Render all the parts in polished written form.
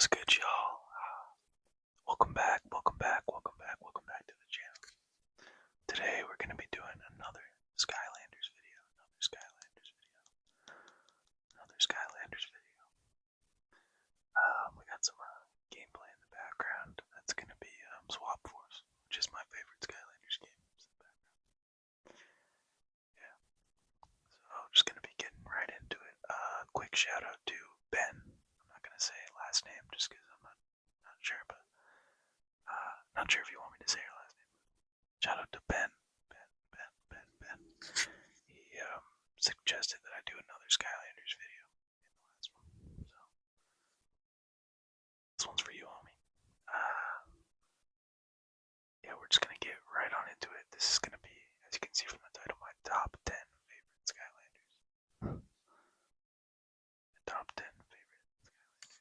What's good, y'all? Welcome back to the channel. Today we're going to be doing another Skylanders video. We got some gameplay in the background. That's going to be Swap Force, which is my favorite Skylanders game. Yeah. So just going to be getting right into it. Quick shout out to Ben. I'm not going to say last name just because I'm not sure, but not sure if you want me to say your last name. Shout out to Ben. He suggested that I do another Skylanders video in the last one. So this one's for you, homie. Yeah, we're just gonna get right on into it. This is gonna be, as you can see from the title, my top 10 favorite Skylanders. Top 10 favorite Skylanders.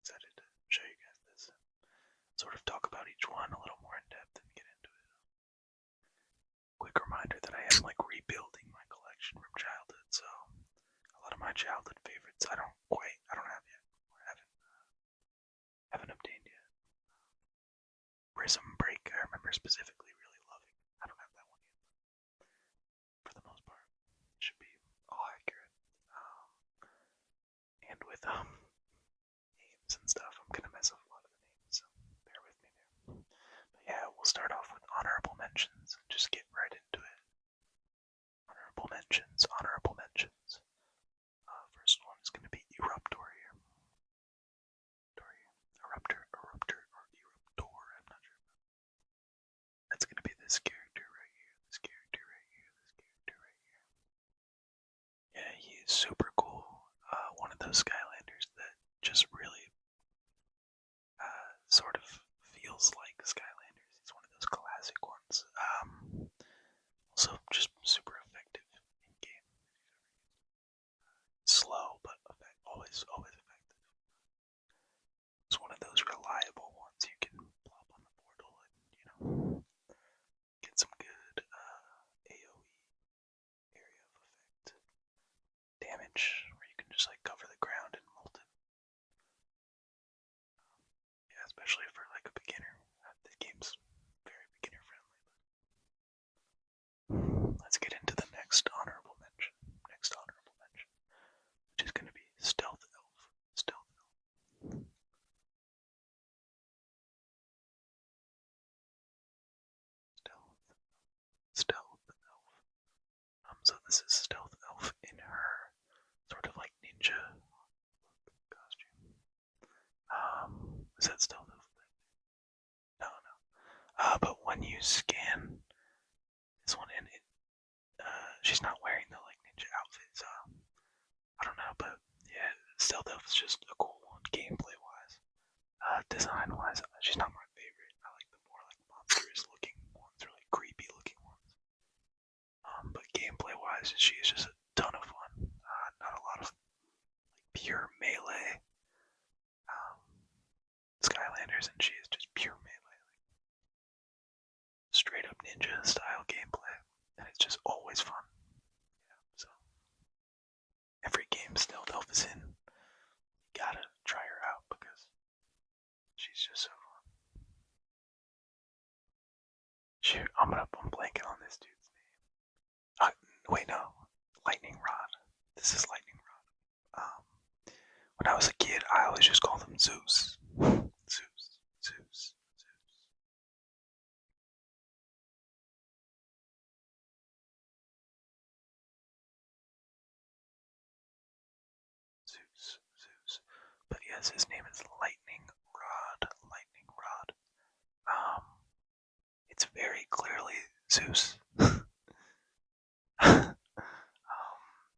Excited to show you guys this. Sort of talk about each one a little more in depth and get into it. Quick reminder that I am like rebuilding my collection from childhood, so a lot of my childhood favorites I don't have yet, or haven't obtained yet. Prism Break, I remember specifically really loving. I don't have that one yet. For the most part, it should be all accurate. And with names and stuff, I'm gonna mess up a lot of the names, so bear with me there. But yeah, we'll start off with honorable mentions and just get right into it. Honorable mentions. First one is going to be Eruptor here. Eruptor, or Eruptor, I'm not sure. That's going to be this character right here, Yeah, he is super cool. One of those Skylanders that just really sort of feels like Skylanders. He's one of those classic ones. Also, just super effective in game. Slow, but always effective. It's one of those reliable ones you can plop on the portal and, get some good AoE area of effect damage, where you can just like cover the ground and melt it. Yeah, especially for like a beginner. The game's very beginner friendly. Let's get into the next honorable mention. Which is going to be Stealth Elf. So this is Stealth Elf in her sort of like ninja costume. Is that Stealth Elf? No. But when you scan this one in, she's not wearing the like ninja outfit, so I don't know, but yeah, Stealth Elf is just a cool one, gameplay wise. Design wise, she's not my favorite. I like the more like monstrous looking ones, or like creepy looking ones. But gameplay wise, she is just a ton of fun. Not a lot of like pure melee Skylanders, and she is just pure melee, like straight up ninja style gameplay, and it's just always fun. Yeah, so every game Stealth Elf is in, you gotta try her out because she's just so fun. Shoot, I'm blanking on this dude's name. Wait, no, Lightning Rod. This is Lightning Rod. When I was a kid, I always just called him Zeus. Zeus. But yes, his name is Lightning Rod. It's very clearly Zeus.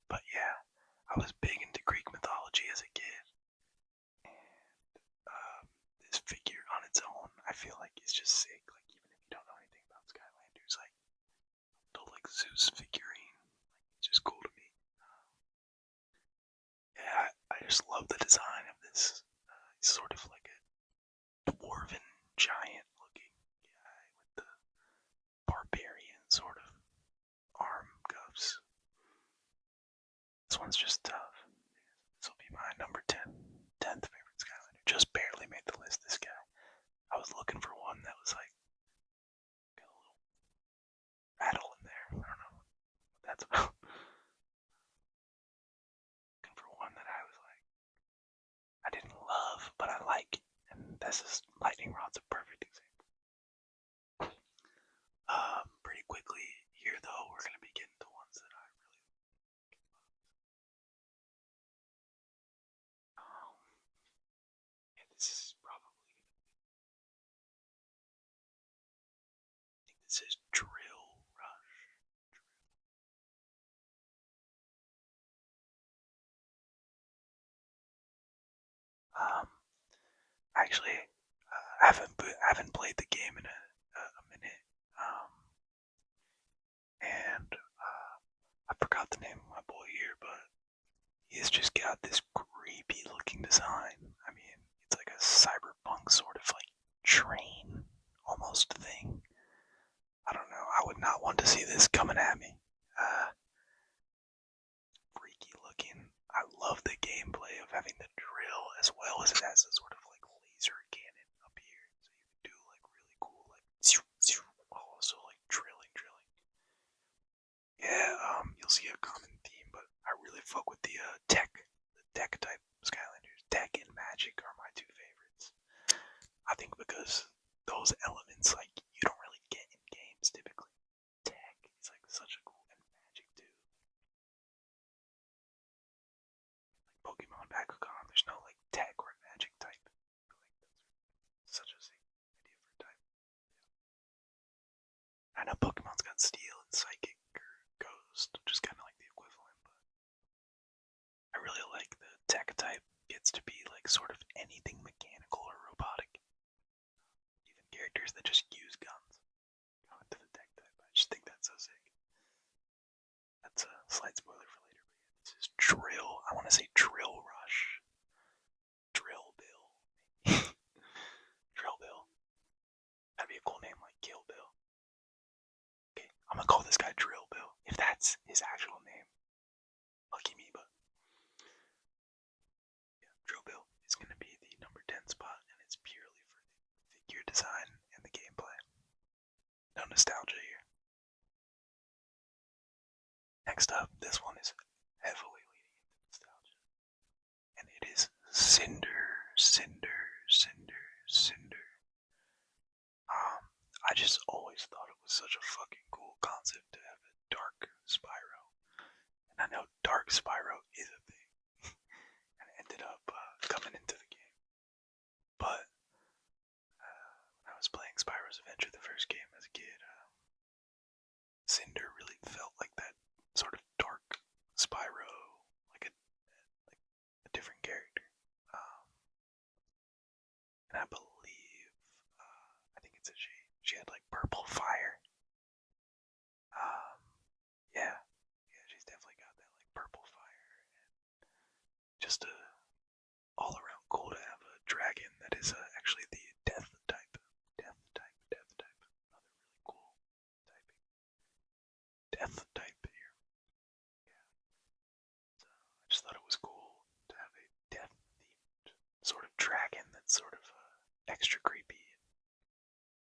But yeah, I was big into Greek mythology as a kid, and this figure on its own, I feel like is just sick. Like even if you don't know anything about Skylanders, like the like Zeus figurine, it's just cool to me. Yeah, I just love the design of this. He's sort of like a dwarven giant looking guy with the barbarian sort of arm cuffs. This one's just tough. This will be my number 10th favorite Skylander. This is lightning rod's a perfect example. Pretty quickly here though, we're gonna be getting to ones that I really like. Yeah, this is probably. I think this is Drill Rush. Actually, I haven't played the game in a minute. And I forgot the name of my boy here, but he's just got this creepy looking design. I mean, it's like a cyberpunk sort of like train almost thing. I don't know. I would not want to see this coming at me. Freaky looking. I love the gameplay of having the drill as well as it has a sort of like laser cannon up here, so you can do like really cool like while also like drilling. Yeah, you'll see a common theme, but I really fuck with the tech type Skylanders. Tech and magic are my two favorites. I think because those elements like you don't really get in games typically. Tech is like such a cool and magic too. Like Pokemon Bakugan, there's no like tech or magic type. Like such a sick idea for a type. I know Pokemon's got Steel and Psychic or Ghost, which is kind of like the equivalent, but I really like the tech type gets to be like sort of anything mechanical or robotic. Even characters that just use guns go into the tech type. I just think that's so sick. That's a slight spoiler for later, but yeah, this is Drill. I want to say Drill Rush. Drill Bill. Drill Bill. That'd be a cool name like Kill Bill. Okay, I'm gonna call this guy Drill Bill. If that's his actual name. Lucky me, but yeah, Drill Bill is gonna be the number 10 spot, and it's purely for the figure design and the gameplay. No nostalgia here. Next up, this one is heavily leading into nostalgia. And it is Cinder. I just always thought it was such a fucking cool concept to have a dark Spyro. And I know dark Spyro is a thing. And it ended up coming into the game. But when I was playing Spyro's Adventure, the first game as a kid, Cinder really felt like that sort of dark Spyro, like a different character. And I believe, I think it's a she. She had like purple fire. Yeah, she's definitely got that like purple fire, and just all around cool to have a dragon that is actually the death type. Another really cool typing. Death type here. Yeah. So I just thought it was cool to have a death themed sort of dragon that's sort of extra creepy.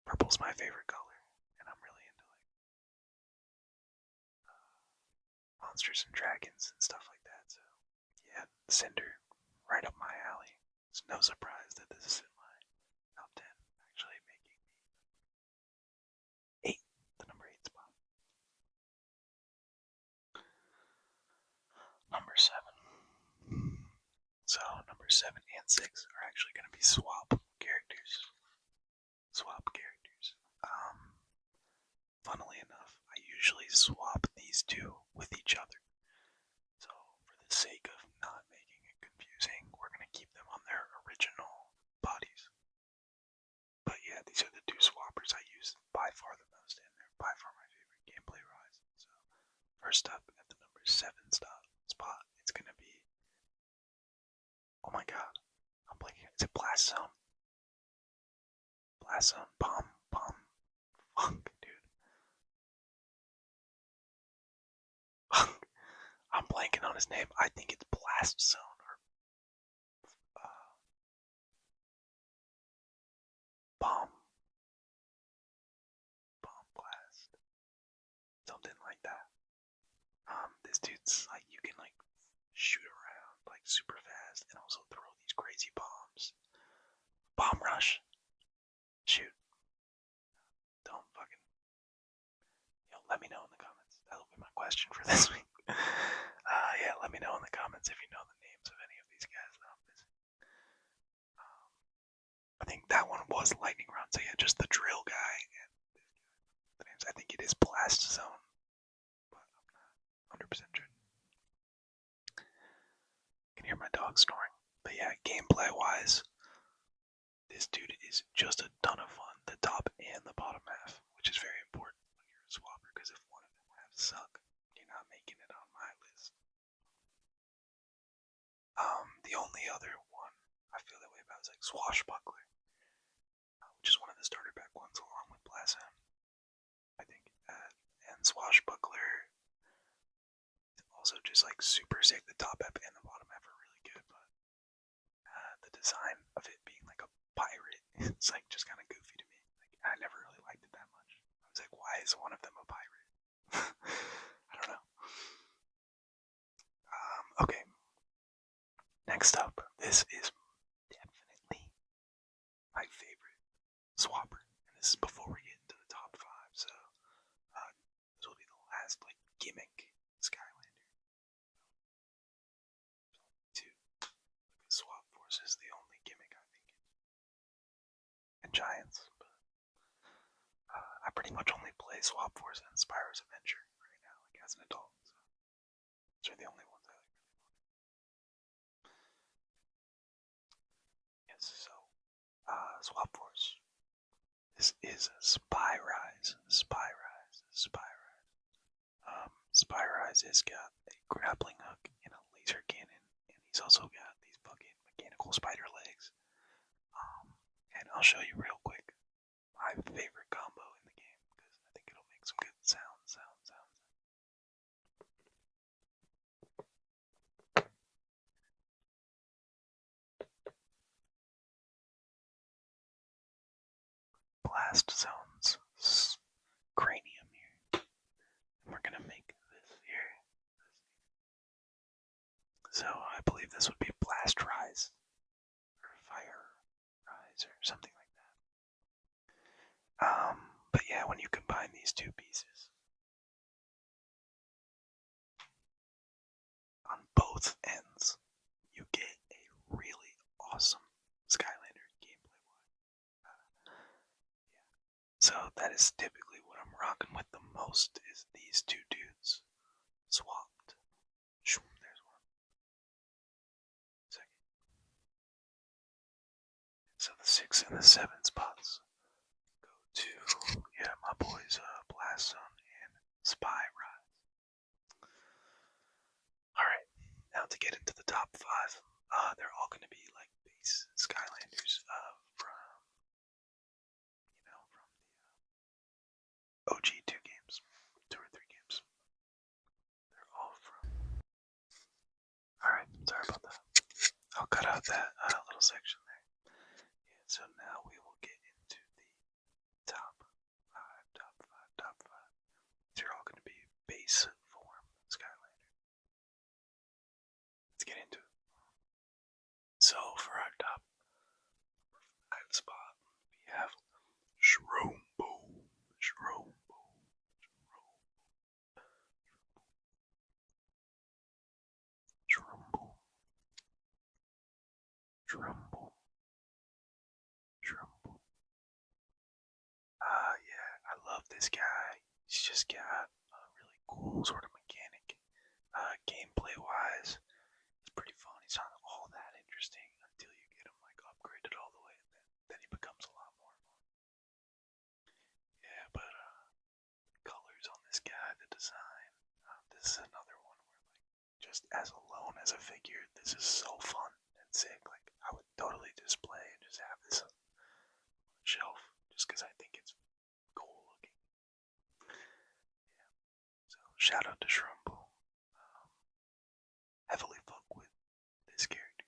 Purple's my favorite color, and I'm really into like monsters and dragons and stuff like that. So yeah, Cinder, right up my alley. It's no surprise that this is in my top 10, actually making the number 8 spot. Number 7. So number 7 and 6 are actually going to be swap characters. Funnily enough, I usually swap these two with each other. So for the sake of not making it confusing, we're going to keep them on their original bodies. But yeah, these are the two swappers I use by far the most, and they're by far my favorite gameplay rise. So first up at the number 7 spot, it's going to be, oh my god, I'm blanking. Is it Blast Zone? Blast Zone, Bomb, Funk, dude. I'm blanking on his name. I think it's Blast Zone or Bomb Blast, something like that. This dude's like you can like shoot around like super fast and also throw these crazy bombs. Bomb Rush, let me know in the comments. That'll be my question for this week. Yeah, let me know in the comments if you know the names of any of these guys that I'm missing. I think that one was Lightning Round, so yeah, just the drill guy and the names. I think it is Blast Zone, but I'm not 100% sure. I can hear my dog snoring. But yeah, gameplay wise, this dude is just a ton of fun, the top and the bottom half, which is very important when you're a swapper, because if one of them halves suck, you're not making it on my list. The only other one I feel that way about is like Swashbuckler, which is one of the starter pack ones along with Blazon, I think. And Swashbuckler also just like super sick. The top half and the bottom half are really good, but the design of it being like a pirate, it's like just kind of goofy to me. Like I never really liked it that much. I was like, why is one of them a pirate? I don't know. Okay. Next up, this is definitely my favorite swapper, and this is before we get into the top 5. So this will be the last like gimmick Skylander. Two. Swap Force is the only gimmick I think, and Giants. But I pretty much only play Swap Force and Spyro's Adventure right now, like as an adult. So those are the only ones I like really want. Yes, so Swap Force. This is Spyrise. Spyrise has got a grappling hook and a laser cannon, and he's also got these fucking mechanical spider legs. And I'll show you real quick my favorite combo in the game, because I think it'll make some good sounds. Blast Zone's cranium here. And we're gonna make this here. So I believe this would be Blast Rise, or Fire Rise, or something like that. But yeah, when you combine these two pieces, on both ends, you get a really awesome Skylander gameplay wise. So that is typically what I'm rocking with the most, is these two dudes swapped. There's one. Second. So the 6 and the 7 spots go to, yeah, my boys Blast Zone and Spy Rise. Alright, now to get into the top 5. They're all going to be like base Skylanders from the OG 2 games, 2 or 3 games. They're all from. Alright, sorry about that. I'll cut out that little section there. Yeah, so now we will get into the top 5. These are all going to be base form Skylander. Let's get into it. So for our top 5 spot, we have Shrombo. Yeah, I love this guy. He's just got a really cool sort of mechanic. Gameplay wise, it's pretty fun. He's not all that interesting until you get him like upgraded all the way, and then he becomes a lot more fun. Yeah, but colors on this guy, the design. This is another one where like just as alone as a figure, this is so fun and sick. Like I would totally display and just have this on the shelf, just because I think it's cool looking. Yeah. So shout out to Shrumble. Heavily fuck with this character,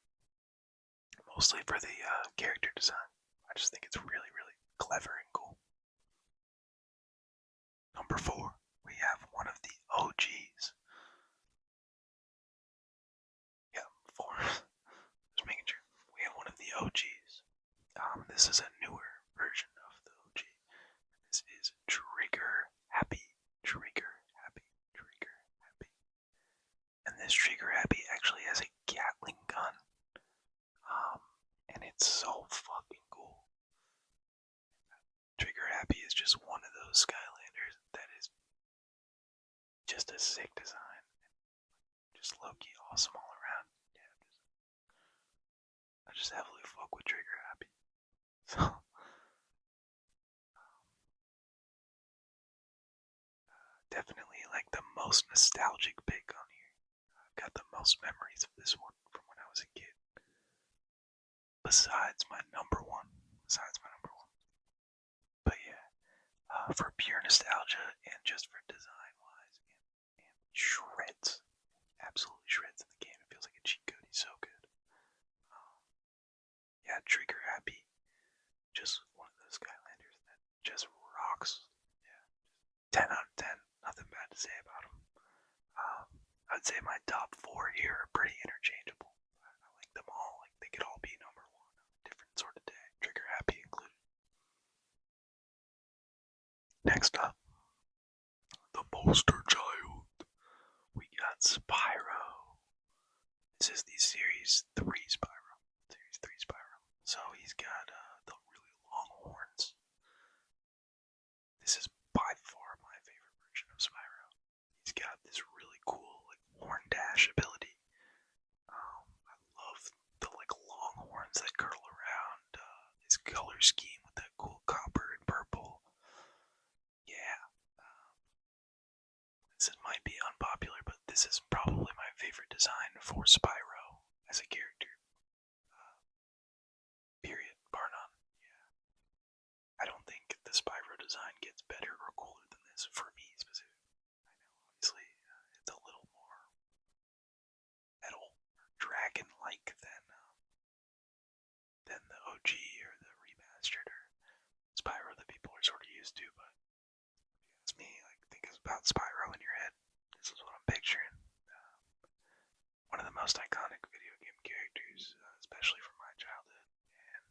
mostly for the character design. I just think it's really, really clever and cool. Number 4, we have one of the OGs. Yeah, 4. Just making sure. We have one of the OGs. This is a newer version of the OG. This is Trigger Happy. It's so fucking cool. Trigger Happy is just one of those Skylanders that is just a sick design. Just low-key awesome all around. Yeah, I just heavily fuck with Trigger Happy. So, definitely like the most nostalgic pick on here. I've got the most memories of this one from when I was a kid. Besides my number one. But yeah, for pure nostalgia and just for design-wise and shreds, absolutely shreds in the game. It feels like a cheat code. He's so good. Yeah, Trigger Happy, just one of those Skylanders that just rocks. Yeah, 10 out of 10. Nothing bad to say about him. I'd say my top 4 here are pretty interchangeable. I like them all. Like they could all be number 1 on a different sort of day. Trigger Happy included. Next up, the poster child. We got Spyro. This is the Series 3 Spyro. So he's got the really long horns. This is by far my favorite version of Spyro. He's got this really cool like horn dash ability. I love the like long horns that curl around. His color scheme with that cool copper and purple. Yeah. This might be unpopular, but this is probably my favorite design for Spyro as a character. Period. Bar none. Yeah. I don't think the Spyro design gets better or cooler than this for me specifically. I know, obviously, it's a little more metal or dragon-like than the OG or the remastered or Spyro that people are sort of used to, but if you ask me, like, think about Spyro in your head. This is what I'm picturing. One of the most iconic video game characters, especially from my childhood, and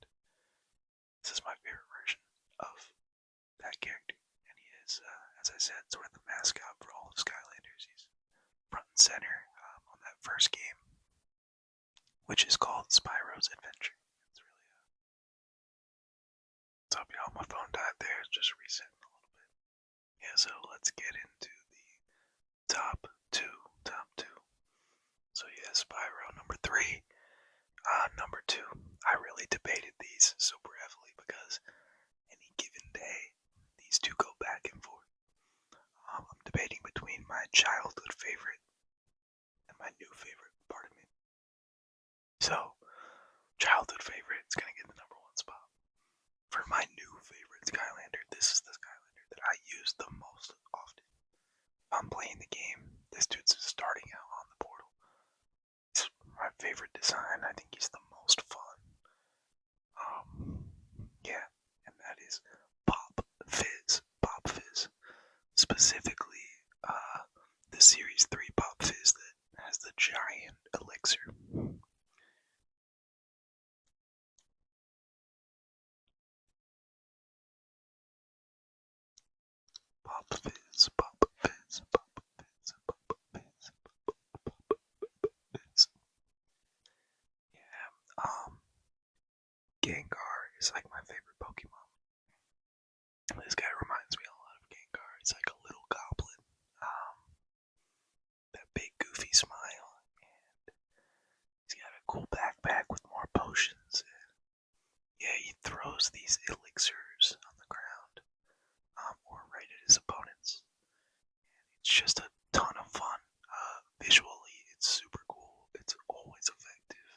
this is my favorite version of that character. And he is, as I said, sort of the mascot for all of Skylanders. He's front and center on that first game, which is called Spyro's Adventure. It's really so y'all, my phone died there. It's just resetting a little bit. Yeah, so let's get into the top two. So yeah, Spyro number 3. Number 2. I really debated these super heavily because any given day, these two go back and forth. I'm debating between my childhood favorite and my new favorite, pardon me. So, childhood favorite is gonna get the number 1 spot. For my new favorite Skylander, this is the Skylander that I use the most often. If I'm playing the game, this dude's starting out on the portal. It's my favorite design. I think he's the most fun. Yeah, and that is Pop Fizz. Specifically, the Series 3 Pop Fizz that has the giant elixir. Pop Fizz. Yeah, Gengar is like my favorite Pokemon. This guy reminds me a lot of Gengar. He's like a little goblin. That big goofy smile. And he's got a cool backpack with more potions. And yeah, he throws these elixirs on the ground. Or right at his opponents. And it's just a ton of fun. Visually, it's super cool. It's always effective.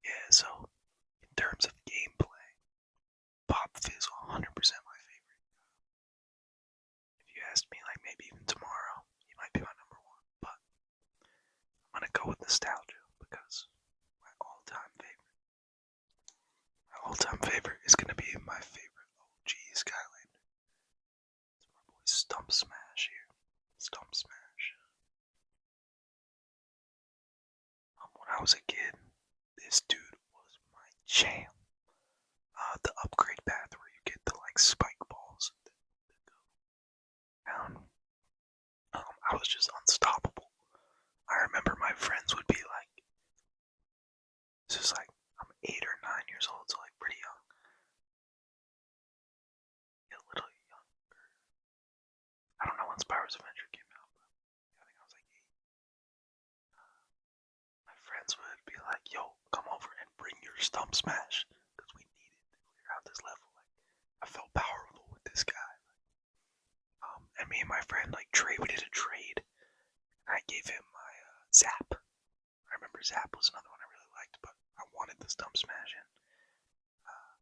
Yeah, so in terms of gameplay, Pop Fizz 100% my favorite. If you asked me, like maybe even tomorrow, he might be my number 1. But I'm gonna go with nostalgia because my all-time favorite is gonna be my favorite OG Skylander. It's my boy Stump Smash here. Stump Smash. When I was a kid, this dude was my jam. The upgrade path where you get the like spike balls that go down. I was just unstoppable. I remember my friends would be like, this is like, I'm 8 or 9 years Spyro's Adventure came out. I think I was like 8. My friends would be like, "Yo, come over and bring your stump smash, because we need it to clear out this level." Like, I felt powerful with this guy. And me and my friend we did a trade. And I gave him my Zap. I remember Zap was another one I really liked, but I wanted the stump smash in.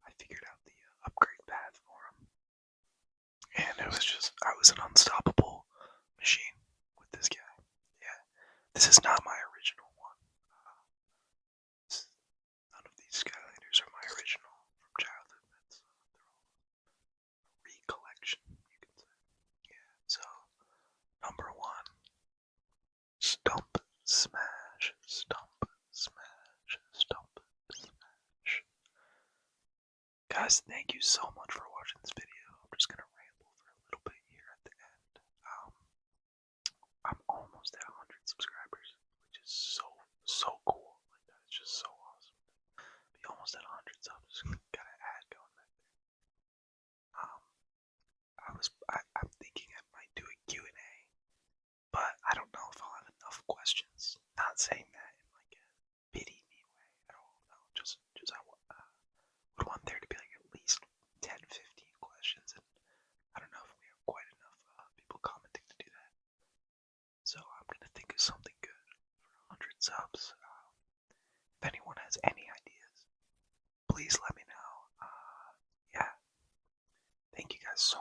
I figured out the upgrade path for him. And it was just, I was an unstoppable machine with this guy. Yeah. This is not my original one. None of these Skylanders are my original from childhood. They're all recollection, you can say. Yeah, so, number 1. Stump smash, stump smash, stump smash. Guys, thank you so much for watching this video. I'm just gonna ramble for a little bit here at the end. I'm almost at 100 subscribers, which is so cool. Like, that's just so awesome. Be almost at 100 subs. Got an ad going back there. I'm thinking I might do a Q&A, but I don't know if I'll have enough questions. Not saying that in like a pity me way at all. No, just I would want there to be like at least 10, 15 questions, and I don't know if we have quite enough people commenting to do that. So I'm gonna think of something good for 100 subs. If anyone has any ideas, please let me know. Yeah. Thank you guys so